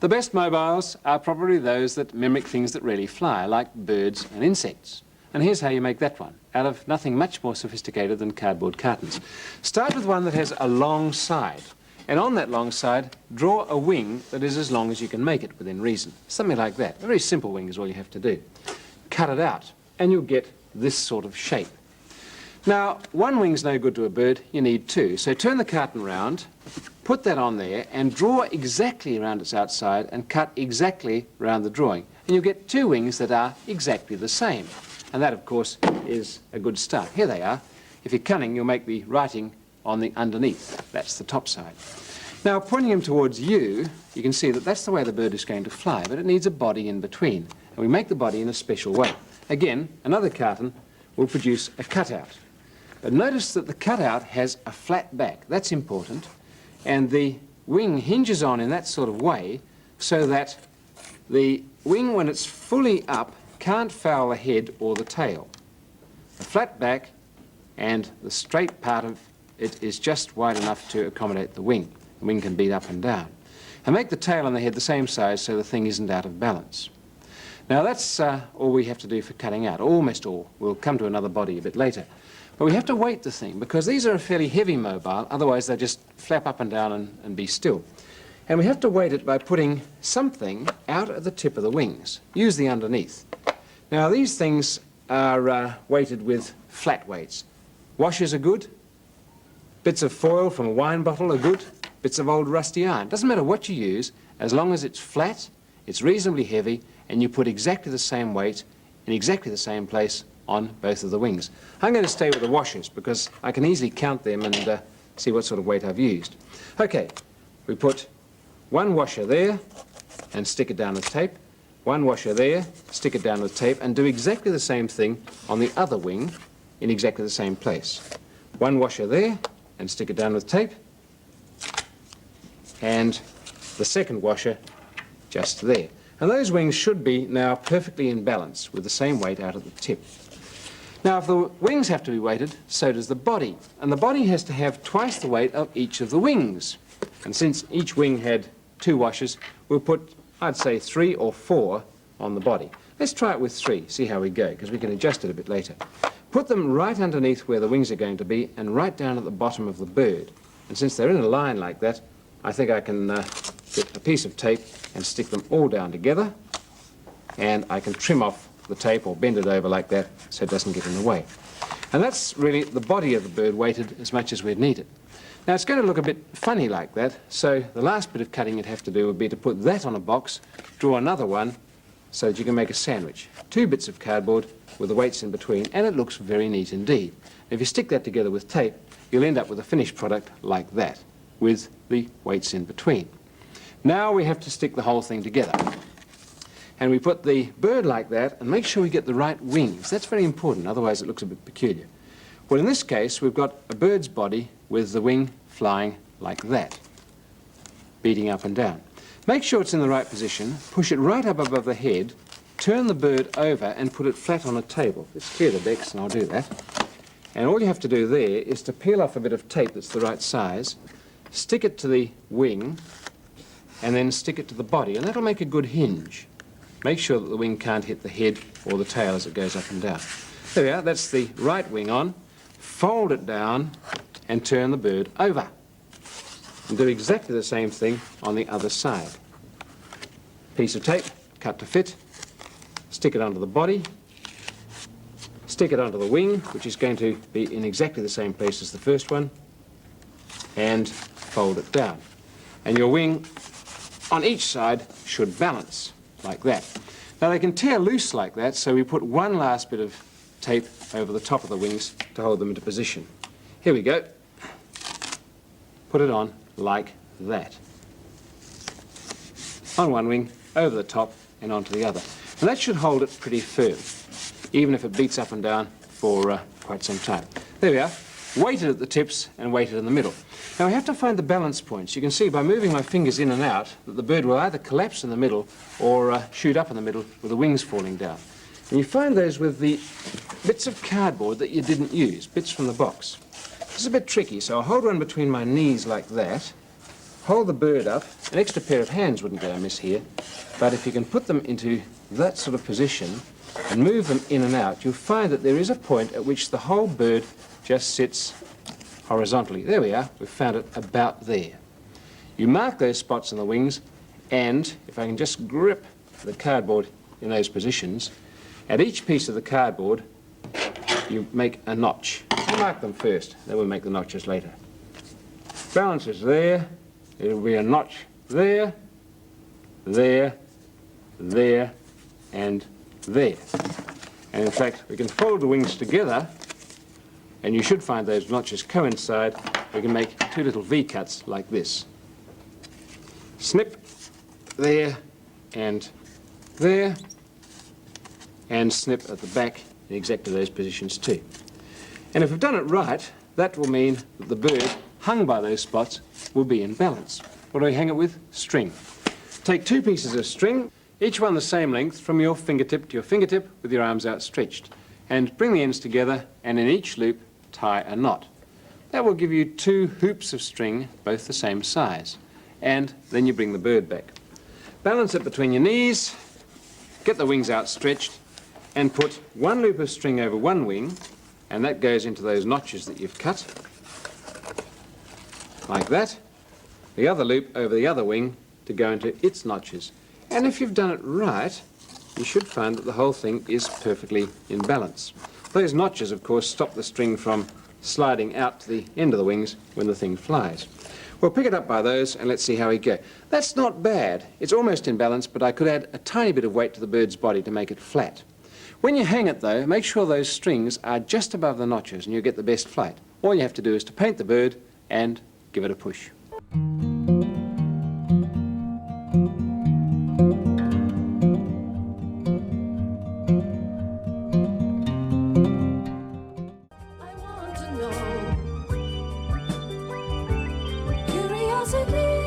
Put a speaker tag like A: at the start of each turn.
A: The best mobiles are probably those that mimic things that really fly, like birds and insects. And here's how you make that one, out of nothing much more sophisticated than cardboard cartons. Start with one that has a long side, and on that long side, draw a wing that is as long as you can make it within reason. Something like that. A very simple wing is all you have to do. Cut it out, and you'll get this sort of shape. Now, one wing's no good to a bird, you need two. So turn the carton round, put that on there, and draw exactly around its outside and cut exactly round the drawing. And you'll get two wings that are exactly the same. And that, of course, is a good start. Here they are. If you're cunning, you'll make the writing on the underneath. That's the top side. Now, pointing them towards you, you can see that that's the way the bird is going to fly, but it needs a body in between. And we make the body in a special way. Again, another carton will produce a cutout. But notice that the cutout has a flat back. That's important. And the wing hinges on in that sort of way so that the wing, when it's fully up, can't foul the head or the tail. The flat back and the straight part of it is just wide enough to accommodate the wing. The wing can beat up and down. And make the tail and the head the same size so the thing isn't out of balance. Now that's all we have to do for cutting out, almost all. We'll come to another body a bit later. But we have to weight the thing because these are a fairly heavy mobile, otherwise they'll just flap up and down and be still. And we have to weight it by putting something out at the tip of the wings. Use the underneath. Now these things are weighted with flat weights. Washers are good. Bits of foil from a wine bottle are good. Bits of old rusty iron. Doesn't matter what you use, as long as it's flat, it's reasonably heavy, and you put exactly the same weight in exactly the same place on both of the wings. I'm going to stay with the washers because I can easily count them and see what sort of weight I've used. Okay, we put one washer there and stick it down with tape, one washer there, stick it down with tape, and do exactly the same thing on the other wing in exactly the same place. One washer there and stick it down with tape, and the second washer just there. And those wings should be now perfectly in balance with the same weight out at the tip. Now, if the wings have to be weighted, so does the body. And the body has to have twice the weight of each of the wings. And since each wing had two washers, we'll put, I'd say, 3 or 4 on the body. Let's try it with 3, see how we go, because we can adjust it a bit later. Put them right underneath where the wings are going to be and right down at the bottom of the bird. And since they're in a line like that, I think I can get a piece of tape and stick them all down together. And I can trim off the tape or bend it over like that so it doesn't get in the way. And that's really the body of the bird weighted as much as we'd need it. Now it's going to look a bit funny like that, so the last bit of cutting you'd have to do would be to put that on a box, draw another one so that you can make a sandwich. 2 bits of cardboard with the weights in between, and it looks very neat indeed. If you stick that together with tape, you'll end up with a finished product like that, with the weights in between. Now we have to stick the whole thing together. And we put the bird like that and make sure we get the right wings. That's very important, otherwise it looks a bit peculiar. Well, in this case, we've got a bird's body with the wing flying like that, beating up and down. Make sure it's in the right position, push it right up above the head, turn the bird over and put it flat on a table. Let's clear the decks and I'll do that. And all you have to do there is to peel off a bit of tape that's the right size, stick it to the wing, and then stick it to the body, and that'll make a good hinge. Make sure that the wing can't hit the head or the tail as it goes up and down. There we are, that's the right wing on. Fold it down and turn the bird over. And do exactly the same thing on the other side. Piece of tape, cut to fit, stick it onto the body, stick it onto the wing, which is going to be in exactly the same place as the first one, and fold it down. And your wing on each side should balance like that. Now they can tear loose like that, so we put one last bit of tape over the top of the wings to hold them into position. Here we go. Put it on like that. On one wing, over the top, and onto the other. And that should hold it pretty firm, even if it beats up and down for quite some time. There we are. Weighted at the tips and weighted in the middle. Now I have to find the balance points. You can see by moving my fingers in and out that the bird will either collapse in the middle or shoot up in the middle with the wings falling down. And you find those with the bits of cardboard that you didn't use, bits from the box. This is a bit tricky, so I'll hold one between my knees like that, hold the bird up. An extra pair of hands wouldn't go amiss here, but if you can put them into that sort of position and move them in and out, you'll find that there is a point at which the whole bird just sits horizontally. There we are, we've found it about there. You mark those spots on the wings, and if I can just grip the cardboard in those positions, at each piece of the cardboard you make a notch. You mark them first, then we'll make the notches later. Balance is there, it'll be a notch there, there, there, and there. And in fact, we can fold the wings together, and you should find those notches coincide. We can make two little V-cuts like this. Snip, there, and there, and snip at the back in exactly those positions too. And if we've done it right, that will mean that the bird, hung by those spots, will be in balance. What do we hang it with? String. Take two pieces of string, each one the same length from your fingertip to your fingertip with your arms outstretched, and bring the ends together, and in each loop tie a knot. That will give you two hoops of string, both the same size, and then you bring the bird back. Balance it between your knees, get the wings outstretched, and put one loop of string over one wing, and that goes into those notches that you've cut, like that. The other loop over the other wing to go into its notches. And if you've done it right, you should find that the whole thing is perfectly in balance. Those notches, of course, stop the string from sliding out to the end of the wings when the thing flies. We'll pick it up by those and let's see how we go. That's not bad. It's almost in balance, but I could add a tiny bit of weight to the bird's body to make it flat. When you hang it, though, make sure those strings are just above the notches and you'll get the best flight. All you have to do is to paint the bird and give it a push.
B: Curiosity.